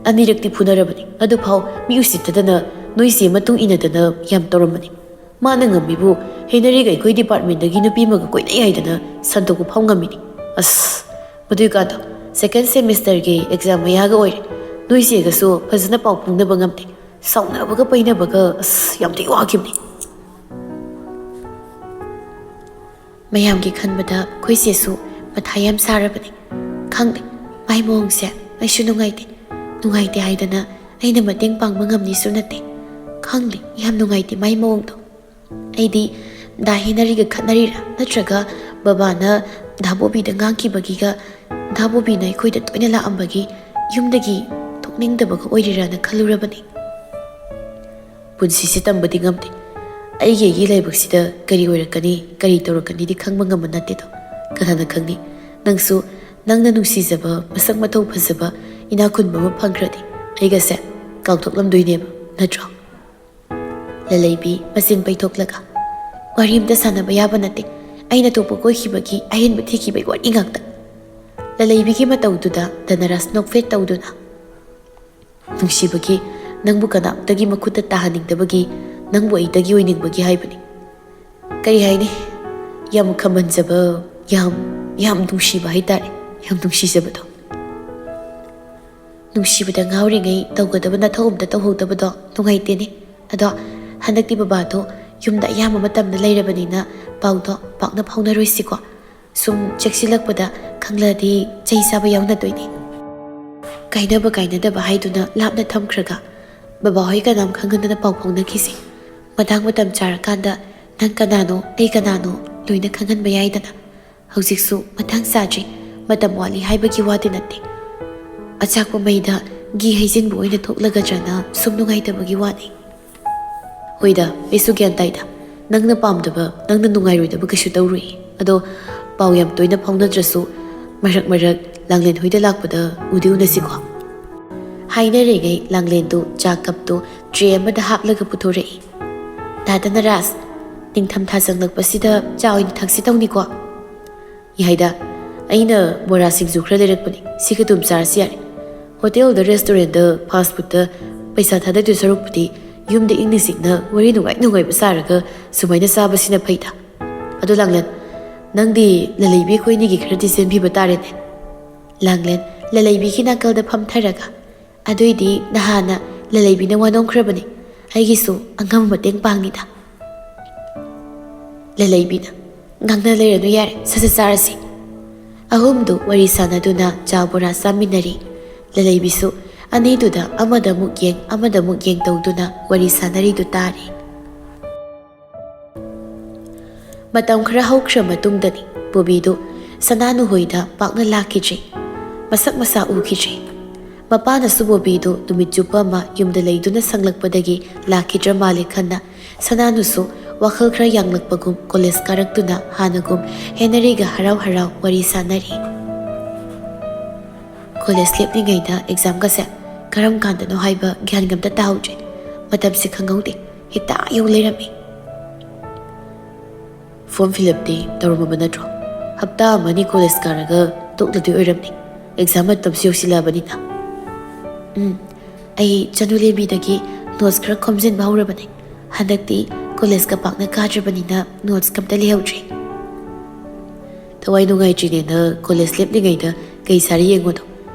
ꯑꯅꯤꯔꯛꯇꯤ ꯐꯨꯅꯔꯕꯅꯤ. ꯑꯗꯨꯐꯥꯎ ꯃꯤ ꯎꯁꯤꯠꯇꯗꯅ ꯅꯣꯏꯁꯦ ꯃꯇꯨꯡꯏꯟꯅꯗꯅ ꯌꯥꯝ ꯇꯧꯔꯝꯕꯅꯤ. ꯃꯥꯅ ꯉꯝꯃꯤꯕꯨ ꯍꯦꯅꯔꯤꯒ ꯑꯩꯈꯣই ꯗꯤꯄꯥꯔꯠꯃꯦꯟꯇꯒꯤ ꯅꯨꯄꯤ ꯑꯃꯒ ꯀꯣꯏꯅ ꯌꯥꯏꯗꯅ ꯁꯟꯗꯣꯛꯄ ꯐꯥꯎ ꯉꯝꯃꯤꯅꯤ. ꯑꯁ ꯃꯗꯨꯏꯀꯥꯟꯗꯣ ꯁꯦꯀꯦꯟ ꯁꯦꯃꯤꯁꯇꯔꯒꯤ ꯑꯦꯛꯖꯥꯝ ꯃꯌꯥꯒ ꯑꯣꯏꯔꯦ. ꯅꯣꯏꯆꯦꯒꯁꯨ ꯐꯖꯅ ꯄꯥꯎ ꯐꯥꯎꯅꯕ ꯉꯝꯗꯦ. ꯁꯥꯎꯅꯕꯒ ꯄꯩꯅꯕꯒ ꯑꯁ ꯌꯥꯝ ꯊꯤ ꯋꯥꯈꯤꯕꯅꯤ. ꯃꯌꯥꯝꯒꯤ ꯈꯟꯕꯗ ꯑꯩꯈꯣꯏ ꯆꯦꯁꯨ ꯃꯊꯥ ꯌꯥꯝ ꯁꯥꯔꯕꯅꯤ. ꯈꯪꯗꯦ, ꯃꯥꯏ ꯃꯑꯣꯡꯁꯦ ꯑꯩꯁꯨ ꯅꯨꯡꯉꯥꯏꯇꯦ. ꯅꯨꯡꯉꯥꯏꯇꯦ ꯍꯥꯏꯗꯅ ꯑꯩꯅ ꯃꯇꯦꯡ ꯄꯥꯡꯕ ꯉꯝꯅꯤꯁꯨ ꯅꯠꯇꯦ. ꯈꯪꯗꯦ, ꯌꯥꯝ ꯅꯨꯡꯉꯥꯏꯇꯦ ꯃꯥꯏ ꯃꯑꯣꯡꯗꯣ. ꯑꯩꯗꯤ ꯗꯥ ꯍꯦꯅꯔꯤꯒ ꯈꯠꯅꯔꯤꯔꯥ ꯅꯠꯇ꯭ꯔꯒ ꯕꯕꯥꯅ ꯗꯥ ꯕꯣꯕꯤꯗ ꯉꯥꯡꯈꯤꯕꯒꯤꯒ ꯗꯥ ꯕꯣꯕꯤꯅ ꯑꯩꯈꯣꯏꯗ ꯇꯣꯏꯅ ꯂꯥꯛꯑꯝꯕꯒꯤ ꯌꯨꯝꯗꯒꯤ ꯊꯣꯛꯅꯤꯡꯗꯕꯒ ꯑꯣꯏꯔꯤꯔꯥꯅ ꯈꯜꯂꯨꯔꯕꯅꯤ. ꯄꯨꯟꯁꯤꯁꯦ ꯇꯝꯕꯗꯤ ꯉꯝꯗꯦ. ꯑꯩꯒꯤ ꯂꯥꯏꯕꯛꯁꯤꯗ ꯀꯔꯤ ꯑꯣꯏꯔꯛꯀꯅꯤ, ꯀꯔꯤ ꯇꯧꯔꯛꯀꯅꯤꯗꯤ ꯈꯪꯕ ꯉꯝꯕ ꯅꯠꯇꯦꯗꯣ. ꯀꯅꯥꯅ ꯈꯪꯅꯤ? ꯅꯪꯁꯨ ꯅꯪꯅ ꯅꯨꯡꯁꯤꯖꯕ ꯃꯁꯛ ꯃꯇꯧ ꯐꯖꯕ ꯏꯅꯥꯛ ꯈꯨꯟꯕ ꯑꯃ ꯐꯪꯈ꯭ꯔꯗꯤ ꯑꯩꯒꯁꯦ ꯀꯥꯎꯊꯣꯛꯂꯝꯗꯣꯏꯅꯦꯕ, ꯅꯠꯇ꯭ꯔꯣ? ꯂꯂꯩꯕꯤ ꯃꯆꯤꯟ ꯄꯩꯊꯣꯛꯂꯒ ꯋꯥꯔꯤ ꯑꯝꯇ ꯁꯥꯟꯅꯕ ꯌꯥꯕ ꯅꯠꯇꯦ. ꯑꯩꯅ ꯑꯇꯣꯞꯄ ꯀꯣꯏꯈꯤꯕꯒꯤ ꯑꯍꯦꯟꯕ ꯊꯤꯈꯤꯕꯒꯤ ꯋꯥꯔꯤ ꯉꯥꯛꯇ. ꯂꯂꯩꯕꯤꯒꯤ ꯃꯇꯧꯗꯨꯗ ꯙꯅꯔꯥꯖ ꯅꯣꯛꯐꯦꯠ ꯇꯧꯗꯨꯅ ꯅꯨꯡꯁꯤꯕꯒꯤ ꯅꯪꯕꯨ ꯀꯅꯥꯝꯇꯒꯤ ꯃꯈꯨꯠꯇ ꯇꯥꯍꯟꯅꯤꯡꯗꯕꯒꯤ ꯅꯪꯕꯨ ꯑꯩꯗꯒꯤ ꯑꯣꯏꯅꯤꯡꯕꯒꯤ ꯍꯥꯏꯕꯅꯤ ꯀꯔꯤ ꯍꯥꯏꯅꯤ ꯌꯥꯝ ꯈꯝꯕꯟꯖꯕ ꯌꯥꯝ ꯅꯨꯡꯁꯤꯕ ꯍꯥꯏꯇꯥꯔꯦ ꯌꯥꯝ ꯅꯨꯡꯁꯤꯖꯕꯗꯣ ꯅꯨꯡꯁꯤꯕꯗ ꯉꯥꯎꯔꯤꯉꯩ ꯇꯧꯒꯗꯕ ꯅꯊꯧ ꯑꯝꯇ ꯇꯧꯍꯧꯗꯕꯗꯣ ꯅꯨꯡꯉꯥꯏꯇꯦꯅꯦ ꯑꯗꯣ ꯍꯟꯗꯛꯇꯤ ꯕꯕꯥꯗꯣ ꯌꯨꯝꯗ ꯑꯌꯥꯝꯕ ꯃꯇꯝꯗ ꯂꯩꯔꯕꯅꯤꯅ ꯄꯥꯎꯗꯣ ꯄꯥꯛꯅ ꯐꯥꯎꯅꯔꯣꯏꯁꯤꯀꯣ ꯁꯨꯝ ꯆꯦꯛꯁꯤꯜꯂꯛꯄꯗ ꯈꯪꯂꯗꯤ ꯆꯩ ꯆꯥꯕ ꯌꯥꯎꯅꯗꯣꯏꯅꯤ ꯀꯥꯏꯅꯕ ꯀꯥꯏꯅꯗꯕ ꯍꯥꯏꯗꯨꯅ ꯂꯥꯞꯅ ꯊꯝꯈ꯭ꯔꯒ ꯕꯕꯥꯍꯣꯏ ꯀꯅꯥꯝ ꯈꯪꯍꯟꯗꯅ ꯄꯥꯎ ꯐꯥꯎꯅꯈꯤꯁꯤ ꯃꯇꯥꯡ ꯃꯇꯝ ꯆꯥꯔꯀꯥꯟꯗ ꯅꯪ ꯀꯅꯥꯅꯣ ꯑꯩ ꯀꯅꯥꯅꯣ ꯂꯣꯏꯅ ꯈꯪꯍꯟꯕ ꯌꯥꯏꯗꯅ ꯍꯧꯖꯤꯛꯁꯨ ꯃꯇꯥꯡ ꯆꯥꯗ꯭ꯔꯤ ꯃꯇꯝ ꯋꯥꯠꯂꯤ ꯍꯥꯏꯕꯒꯤ ꯋꯥꯗꯤ ꯅꯠꯇꯦ ꯑꯆꯥꯛꯄ ꯃꯩꯗ ꯘꯤ ꯍꯩꯖꯤꯟꯕ ꯑꯣꯏꯅ ꯊꯣꯛꯂꯒꯗ꯭ꯔꯅ ꯁꯨꯝ ꯅꯨꯡꯉꯥꯏꯇꯕꯒꯤ ꯋꯥꯅꯤ ꯍꯣꯏꯗ ꯑꯩꯁꯨ ꯒ꯭ꯌꯥꯟ ꯇꯥꯏꯗ ꯅꯪꯅ ꯄꯥꯝꯗꯕ ꯅꯪꯅ ꯅꯨꯡꯉꯥꯏꯔꯣꯏꯗꯕ ꯀꯩꯁꯨ ꯇꯧꯔꯨꯏ ꯑꯗꯣ ꯄꯥꯎ ꯌꯥꯝ ꯇꯣꯏꯅ ꯐꯥꯎꯅꯗ꯭ꯔꯁꯨ ꯃꯔꯛ ꯂꯥꯡꯂꯦꯟ ꯍꯣꯏꯗ ꯂꯥꯛꯄꯗ ꯎꯗꯤ ꯎꯅꯁꯤꯀꯣ ꯍꯥꯏꯅꯔꯤꯉꯩ ꯂꯥꯡꯂꯦꯟꯗꯨ ꯆꯥ ꯀꯞꯇꯨ ꯇ꯭ꯔꯦ ꯑꯃꯗ ꯍꯥꯞꯂꯒ ꯄꯨꯊꯣꯔꯛꯏ ꯗꯥꯗꯥ ꯅꯔꯥꯖ ꯅꯤꯡꯊꯝꯊꯥ ꯆꯪꯂꯛꯄꯁꯤꯗ ꯆꯥ ꯑꯣꯏꯅ ꯊꯛꯁꯤ ꯇꯧꯅꯤꯀꯣ ꯌꯥꯏꯗ ꯑꯩꯅ ꯕꯣꯔꯥ ꯁꯤꯡꯖꯨ ꯈꯔ ꯂꯩꯔꯛꯄꯅꯤ ꯁꯤꯒ ꯑꯗꯨꯝ ꯆꯥꯔꯁꯤ ꯌꯥꯔꯦ ꯍꯣꯇꯦꯜꯗ ꯔꯦꯁꯇꯨꯔꯦꯟꯗ ꯐꯥꯁ ꯐꯨꯗꯇ ꯄꯩꯁꯥ ꯊꯥꯗꯗꯣꯏ ꯁꯔꯨꯛꯄꯨꯗꯤ ꯌꯨꯝꯗ ꯏꯪꯅ ꯆꯤꯛꯅ ꯋꯥꯔꯤ ꯅꯨꯡꯉꯥꯏꯕ ꯁꯥꯔꯒ ꯁꯨꯃꯥꯏꯅ ꯆꯥꯕꯁꯤꯅ ꯐꯩꯗ ꯑꯗꯣ ꯂꯥꯡꯂꯦꯟ ꯅꯪꯗꯤ ꯂꯂꯩꯕꯤ ꯑꯩꯈꯣꯏꯅꯤꯒꯤ ꯈꯔꯗꯤ ꯆꯦꯟꯕꯤꯕ ꯇꯥꯔꯦꯅꯦ ꯂꯥꯡꯂꯦꯟ ꯂꯂꯩꯕꯤꯒꯤ ꯅꯥꯀꯜꯗ ꯐꯝꯊꯔꯒ ꯑꯗꯨꯏꯗꯤ ꯅꯍꯥꯟꯅ ꯂꯂꯩꯕꯤꯅ ꯋꯥꯅꯣꯝꯈ꯭ꯔꯕꯅꯤ ꯑꯩꯒꯤꯁꯨ ꯑꯉꯝꯕ ꯃꯇꯦꯡ ꯄꯥꯡꯅꯤꯗ ꯂꯂꯩꯕꯤꯅ ꯉꯥꯡꯅ ꯂꯩꯔꯅꯨ ꯌꯥꯔꯦ ꯁꯠ ꯆꯥꯔꯁꯤ ꯑꯍꯨꯝꯗꯨ ꯋꯥꯔꯤ ꯁꯥꯟꯅꯗꯨꯅ ꯆꯥ ꯕꯣꯔꯥ ꯆꯥꯃꯤꯟꯅꯔꯤ ꯂꯂꯩꯕꯤꯁꯨ ꯑꯅꯤꯗꯨꯗ ꯑꯃꯗ ꯑꯃꯨꯛ ꯌꯦꯡ ꯇꯧꯗꯨꯅ ꯋꯥꯔꯤ ꯁꯥꯟꯅꯔꯤꯗꯨ ꯇꯥꯔꯤ ꯃꯇꯝ ꯈꯔ ꯍꯧꯈ꯭ꯔ ꯃꯇꯨꯡꯗꯅꯤ ꯕꯣꯕꯤꯗꯨ ꯁꯅꯥꯅꯨ ꯍꯣꯏꯗ ꯄꯥꯛꯅ ꯂꯥꯛꯈꯤꯗ꯭ꯔꯦ ꯃꯁꯛ ꯃꯁꯥ ꯎꯈꯤꯗ꯭ꯔꯦ ꯃꯄꯥꯅꯁꯨ ꯕꯣꯕꯤꯗꯨ ꯅꯨꯃꯤꯠ ꯆꯨꯞꯄ ꯑꯃ ꯌꯨꯝꯗ ꯂꯩꯗꯨꯅ ꯁꯪꯂꯛꯄꯗꯒꯤ ꯂꯥꯛꯈꯤꯗ꯭ꯔ ꯃꯥꯜꯂꯦ ꯈꯟꯅ ꯁꯅꯥꯅꯨꯁꯨ ꯋꯥꯈꯜ ꯈꯔ ꯌꯥꯡꯂꯛꯄꯒꯨꯝ ꯀꯣꯂꯦꯖ ꯀꯥꯔꯛꯇꯨꯅ ꯍꯥꯟꯅꯒꯨꯝ ꯍꯦꯅꯔꯤꯒ ꯍꯔꯥꯎ ꯋꯥꯔꯤ ꯁꯥꯟꯅꯔꯤ ꯀꯣꯂꯦꯖ ꯂꯦꯞꯂꯤꯉꯩꯗ ꯑꯦꯛꯖꯥꯝꯒꯁꯦ ꯀꯔꯝ ꯀꯥꯟꯗꯅꯣ ꯍꯥꯏꯕ ꯒ꯭ꯌꯥꯟ ꯑꯝꯇ ꯇꯥꯍꯧꯗ꯭ꯔꯦ ꯃꯇꯝꯁꯦ ꯈꯪꯍꯧꯗꯦ ꯍꯦꯛꯇ ꯌꯧ ꯂꯩꯔꯝꯃꯤ ꯐꯣꯔꯝ ꯐꯤꯜꯑꯞꯇꯤ ꯇꯧꯔꯝꯃꯕ ꯅꯠꯇ꯭ꯔꯣ ꯍꯞꯇꯥ ꯑꯃꯅꯤ ꯀꯣꯂꯦꯖ ꯀꯥꯔꯒ ꯇꯣꯛꯂꯗꯣꯏ ꯑꯣꯏꯔꯝꯅꯤ ꯑꯦꯛꯖꯥꯝ ꯃꯇꯝꯁꯨ ꯌꯧꯁꯤꯜꯂꯛꯑꯕꯅꯤꯅ ꯑꯩ ꯆꯅꯨꯂꯦꯝꯕꯤꯗꯒꯤ ꯅꯣꯠꯁ ꯈꯔ ꯈꯣꯝꯖꯤꯟꯕ ꯍꯧꯔꯕꯅꯦ ꯍꯟꯗꯛꯇꯤ ꯀꯣꯂꯦꯖꯀ ꯄꯥꯛꯅ ꯀꯥꯗ꯭ꯔꯕꯅꯤꯅ ꯅꯣꯠꯁ ꯀꯝꯇ ꯂꯩꯍꯧꯗ꯭ꯔꯤ ꯊꯋꯥꯏ ꯅꯨꯡꯉꯥꯏꯇ꯭ꯔꯤꯅꯦꯅ ꯀꯣꯂꯦꯖ ꯂꯦꯞꯂꯤꯉꯩꯗ ꯀꯩ ꯁꯥꯔꯤ ꯌꯦꯡꯉꯣꯗꯣ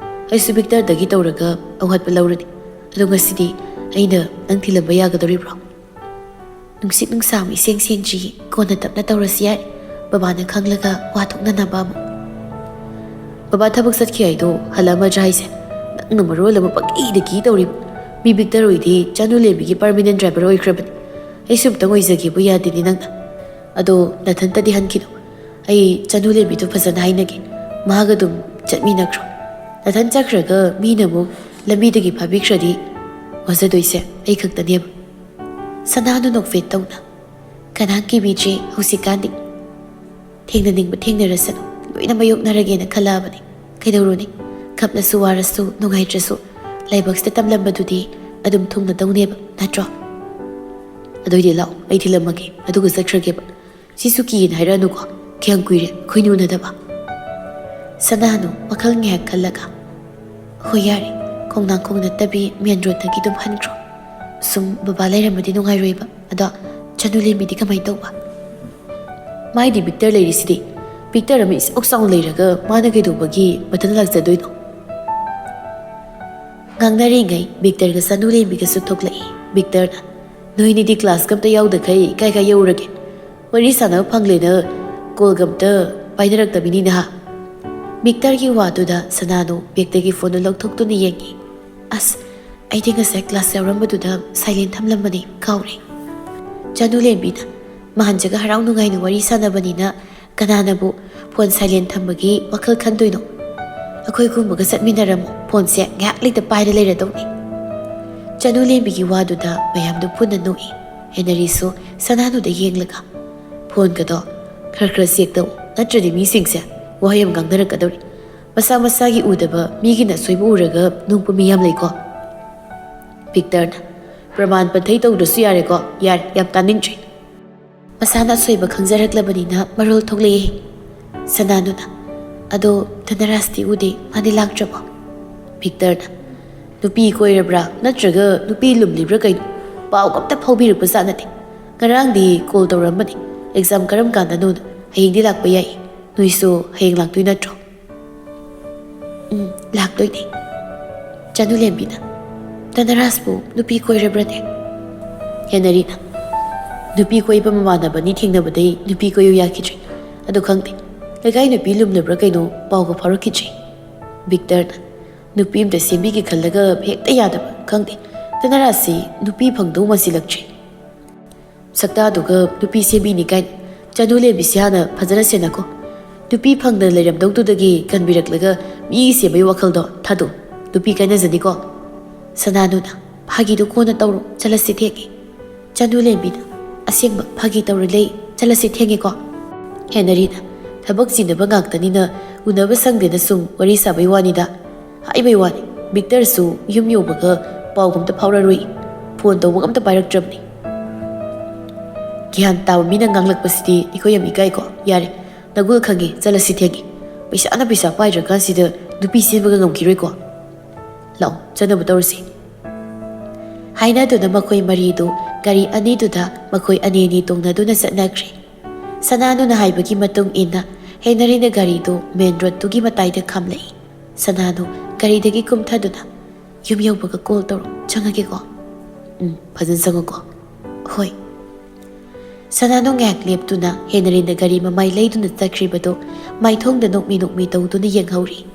ꯑꯩꯁꯨ ꯕꯤꯛꯇꯔꯗꯒꯤ ꯇꯧꯔꯒ ꯑꯋꯥꯠꯄ ꯂꯧꯔꯅꯤ ꯑꯗꯣ ꯉꯁꯤꯗꯤ ꯑꯩꯅ ꯅꯪ ꯊꯤꯜꯂꯝꯕ ꯌꯥꯒꯗꯧꯔꯤꯕ꯭ꯔꯣ ꯅꯨꯡꯁꯤꯠ ꯅꯨꯡꯁꯥꯡ ꯏꯁꯦꯡ ꯁꯦꯡꯗ꯭ꯔꯤ ꯀꯣꯟꯅ ꯇꯞꯅ ꯇꯧꯔꯁꯤ ꯌꯥꯔꯦ ꯕꯕꯥꯅ ꯈꯪꯂꯒ ꯋꯥ ꯊꯣꯛꯅꯅꯕ ꯑꯃꯨꯛ ꯕꯕꯥ ꯊꯕꯛ ꯆꯠꯈꯤ ꯍꯥꯏꯗꯣ ꯍꯜꯂꯛꯑꯃꯗ꯭ꯔꯥ ꯍꯥꯏꯁꯦ ꯅꯪꯅ ꯃꯔꯣꯜ ꯑꯃ ꯄꯪꯀꯤꯗ ꯇꯧꯔꯤꯕ ꯃꯤ ꯕꯤꯛꯇꯔ ꯑꯣꯏꯗꯤ ꯆꯅꯨꯂꯦꯝꯕꯤꯒꯤ ꯄꯔꯃꯤꯅꯦꯟ ꯗ꯭ꯔꯥꯏꯚꯔ ꯑꯣꯏꯈ꯭ꯔꯕꯅꯤ ꯑꯩꯁꯨ ꯑꯝꯇꯪ ꯑꯣꯏꯖꯒꯦꯕꯨ ꯌꯥꯗꯦꯅꯤ ꯅꯪꯅ ꯑꯗꯣ ꯅꯊꯟꯇꯗꯤ ꯍꯟꯈꯤꯅꯣ ꯑꯩ ꯆꯅꯨꯂꯦꯝꯕꯤꯗꯣ ꯐꯖꯅ ꯍꯥꯏꯅꯒꯦ ꯃꯥꯒ ꯑꯗꯨꯝ ꯆꯠꯃꯤꯟꯅꯈ꯭ꯔꯣ ꯅꯊꯟ ꯆꯠꯈ꯭ꯔꯒ ꯃꯤꯅ ꯑꯃꯨꯛ ꯂꯝꯕꯤꯗꯒꯤ ꯐꯥꯕꯤꯈ꯭ꯔꯗꯤ ꯋꯥꯖꯗꯣꯏꯁꯦ ꯑꯩ ꯈꯛꯇꯅꯦꯕ ꯁꯅꯥꯅꯨ ꯅꯣꯛꯐꯦꯠ ꯇꯧꯅ ꯀꯅꯥ ꯀꯤꯕꯤꯗ꯭ꯔꯦ ꯍꯧꯖꯤꯛꯀꯥꯟꯗꯤ ꯊꯦꯡꯅꯅꯤꯡꯕ ꯊꯦꯡꯅꯔꯁꯅꯨ ꯂꯣꯏꯅ ꯃꯥꯌꯣꯛꯅꯔꯒꯦꯅ ꯈꯜꯂꯛꯑꯕꯅꯤ ꯀꯩꯗꯧꯔꯨꯅꯤ ꯀꯞꯅꯁꯨ ꯋꯥꯔꯁꯨ ꯅꯨꯡꯉꯥꯏꯇ꯭ꯔꯁꯨ ꯂꯥꯏꯕꯛꯁꯤꯗ ꯇꯝꯂꯝꯕꯗꯨꯗꯤ ꯑꯗꯨꯝ ꯊꯨꯡꯅꯗꯧꯅꯦꯕ ꯅꯠꯇ꯭ꯔꯣ ꯑꯗꯨꯏꯗꯤ ꯂꯥꯛꯑꯣ ꯑꯩ ꯊꯤꯜꯂꯝꯃꯒꯦ ꯑꯗꯨꯒ ꯆꯠꯈ꯭ꯔꯒꯦꯕ ꯁꯤꯁꯨ ꯀꯤꯌꯦꯅ ꯍꯥꯏꯔꯛꯑꯅꯨꯀꯣ ꯀꯌꯥꯝ ꯀꯨꯏꯔꯦ ꯑꯩꯈꯣꯏꯅꯤ ꯎꯅꯗꯕ ꯁꯅꯥꯅꯨ ꯋꯥꯈꯜ ꯉꯥꯏꯍꯥꯛ ꯈꯜꯂꯒ ꯍꯣꯏ ꯌꯥꯔꯦ ꯈꯣꯡꯅꯥꯡ ꯅꯠꯇꯕꯤ ꯃꯦꯟ ꯔꯣꯗꯇꯒꯤ ꯑꯗꯨꯝ ꯍꯟꯈ꯭ꯔꯣ ꯁꯨꯝ ꯕꯕꯥ ꯂꯩꯔꯝꯃꯗꯤ ꯅꯨꯡꯉꯥꯏꯔꯣꯏꯕ ꯑꯗꯣ ꯆꯅꯨꯂꯦꯝꯕꯤꯗꯤ ꯀꯃꯥꯏꯅ ꯇꯧꯕ ꯃꯥꯏꯗꯤ ꯕꯤꯛꯇꯔ ꯂꯩꯔꯤꯁꯤꯗꯤ ꯕꯤꯛꯇꯔ ꯑꯃ ꯏꯆꯥꯎ ꯆꯥꯎꯅ ꯂꯩꯔꯒ ꯃꯥꯅ ꯀꯩꯗꯧꯕꯒꯤ ꯃꯊꯟ ꯂꯥꯛꯆꯗꯣꯏꯅꯣ ꯉꯥꯡꯅꯔꯤꯉꯩ ꯕꯤꯛꯇꯔꯒ ꯆꯅꯨꯂꯦꯝꯕꯤꯒꯁꯨ ꯊꯣꯛꯂꯛꯏ ꯕꯤꯛꯇꯔꯅ ꯅꯣꯏꯅꯤꯗꯤ ꯀ꯭ꯂꯥꯁꯀ ꯑꯝꯇ ꯌꯥꯎꯗꯈꯩ ꯀꯥꯏ ꯌꯧꯔꯒꯦ ꯋꯥꯔꯤ ꯁꯥꯟꯅꯕ ꯐꯪꯂꯦꯅ ꯀꯣꯜꯒ ꯑꯝꯇ ꯄꯥꯏꯅꯔꯛꯇꯕꯤꯅꯤ ꯅꯍꯥ ꯕꯤꯛꯇꯔꯒꯤ ꯋꯥꯗꯨꯗ ꯁꯅꯥꯅꯨ ꯕꯦꯛꯇꯒꯤ ꯐꯣꯟꯗꯨ ꯂꯧꯊꯣꯛꯇꯨꯅ ꯌꯦꯡꯉꯤ ꯑꯁ ꯑꯩꯗꯤ ꯉꯁꯥꯏ ꯀ꯭ꯂꯥꯁ ꯌꯥꯎꯔꯝꯕꯗꯨꯗ ꯁꯥꯏꯂꯦꯟ ꯊꯝꯂꯝꯕꯅꯤ ꯀꯥꯎꯔꯦ ꯆꯅꯨꯂꯦꯝꯕꯤꯅ ꯃꯍꯥꯟꯖꯒ ꯍꯔꯥꯎ ꯅꯨꯡꯉꯥꯏꯅ ꯋꯥꯔꯤ ꯁꯥꯟꯅꯕꯅꯤꯅ ꯀꯅꯥꯅꯕꯨ ꯐꯣꯟ ꯁꯥꯏꯂꯦꯟ ꯊꯝꯕꯒꯤ ꯋꯥꯈꯜ ꯈꯟꯗꯣꯏꯅꯣ ꯑꯩꯈꯣꯏꯒꯨꯝꯕꯒ ꯆꯠꯃꯤꯟꯅꯔꯝꯃꯣ ꯐꯣꯟꯁꯦ ꯉꯥꯏꯍꯥꯛ ꯂꯩꯇ ꯄꯥꯏꯔ ꯂꯩꯔꯗꯧꯅꯤ ꯆꯅꯨꯂꯦꯝꯕꯤꯒꯤ ꯋꯥꯗꯨꯗ ꯃꯌꯥꯝꯗꯨ ꯄꯨꯟꯅ ꯅꯣꯛꯏ ꯍꯦꯅꯔꯤꯁꯨ ꯁꯅꯥꯅꯨꯗ ꯌꯦꯡꯂꯒ ꯐꯣꯟꯒꯗꯣ ꯈꯔ ꯆꯦꯛ ꯇꯧ ꯅꯠꯇ꯭ꯔꯗꯤ ꯃꯤꯁꯤꯡꯁꯦ ꯋꯥꯍꯩ ꯑꯃ ꯉꯥꯡꯅꯔꯛꯀꯗꯧꯔꯤ ꯃꯁꯥ ꯃꯁꯥꯒꯤ ꯎꯗꯕ ꯃꯤꯒꯤꯅ ꯑꯁꯣꯏꯕ ꯎꯔꯒ ꯅꯣꯛꯄ ꯃꯤ ꯌꯥꯝ ꯂꯩꯀꯣ ꯕꯤꯛꯇꯔꯅ ꯄ꯭ꯔꯃꯥꯟ ꯄꯟꯊꯩ ꯇꯧꯗ꯭ꯔꯁꯨ ꯌꯥꯔꯦꯀꯣ ꯌꯥꯔꯦ ꯌꯥꯝ ꯇꯥꯅꯤꯡꯗ꯭ꯔꯦ ꯃꯁꯥꯅ ꯑꯁꯣꯏꯕ ꯈꯪꯖꯔꯛꯂꯕꯅꯤꯅ ꯃꯔꯣꯜ ꯊꯣꯛꯂꯛꯏ ꯁꯅꯥꯅꯨꯅ ꯑꯗꯣ ꯙꯅꯔꯥꯖꯇꯤ ꯎꯗꯦ ꯃꯥꯗꯤ ꯂꯥꯛꯇ꯭ꯔꯕꯣ ꯕꯤꯛꯇꯔꯅ Nupi koirabra natraga nupi lumlibra kaino pau kamta phawbirukpa sa nate ngarangdi call tawrambani exam karam kanda nun hayengdi lakpa yai nuisu hayeng laktoi natro laktoi ne Chanu lembina Tanaraspu nupi koirabra ne Henarina nupi koiba mamanabani thingnabadai nupi koyu yakidri adu khangte legai nupi lumlibra kaino pawga pharukidri Victor nupi amta sembigi khallaga hekta yadaba khangte Tanarasi nupi phangdau masilakchri sakta duga nupi sembini kain Chanu lembisi hana phajana senako nupi phangda leiramdawtudagi kanbiraklaga mi sebai wakhaldo thadu nupi kaina janiko Sananuna phagidu kona tawro chalasi thegi Chanu lembina asengba phagi tawre lei chalasi thegi ko Henarina thabak jinaba ngaktanina unaba sangdena sum wari sabai wanida haibai wani Victor su yum yobaga pawgumta phawrarui phone tawba amta pairaktrabni Gyan tawa mina nganglakpasidi ikoyam ikai ko yare nagul khangi chalasi thegi paisa paira kansida nupi senbaga ngamkiroi ko Lao chanabu tawrasi Haina duna makoi maridu gari ani duda makoi ani tongnaduna satnakri Sananuna haibagi matung inna Henarina garidu main road tugi mataida khamlai Sananu garidagi kumthaduna yum yawbaga call tawro changage ko phajan sango ko hoi Sananu ngak leptuna Henarina gari mamai leiduna takribado maithongda nokmi tawduna yenghauri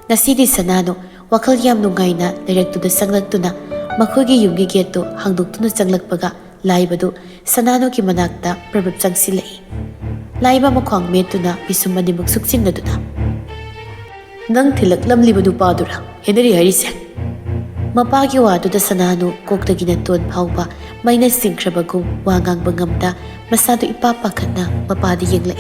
Nasidi Sananu wakhal yam nungaina leiraktuda sanglaktuna makhogi yumgi gate hangdoktuna changlakpaga laibadu Sananu ki manakta prabhap changsilai laiba makhwang metuna bisumani muksukchinnaduna nang thilaklamliba nupadura Henry harise mapagi waduda Sananu koktagina ton phawba maina singkhrabagum wangangba ngamda masadu ipapa khatna mapadi yenglai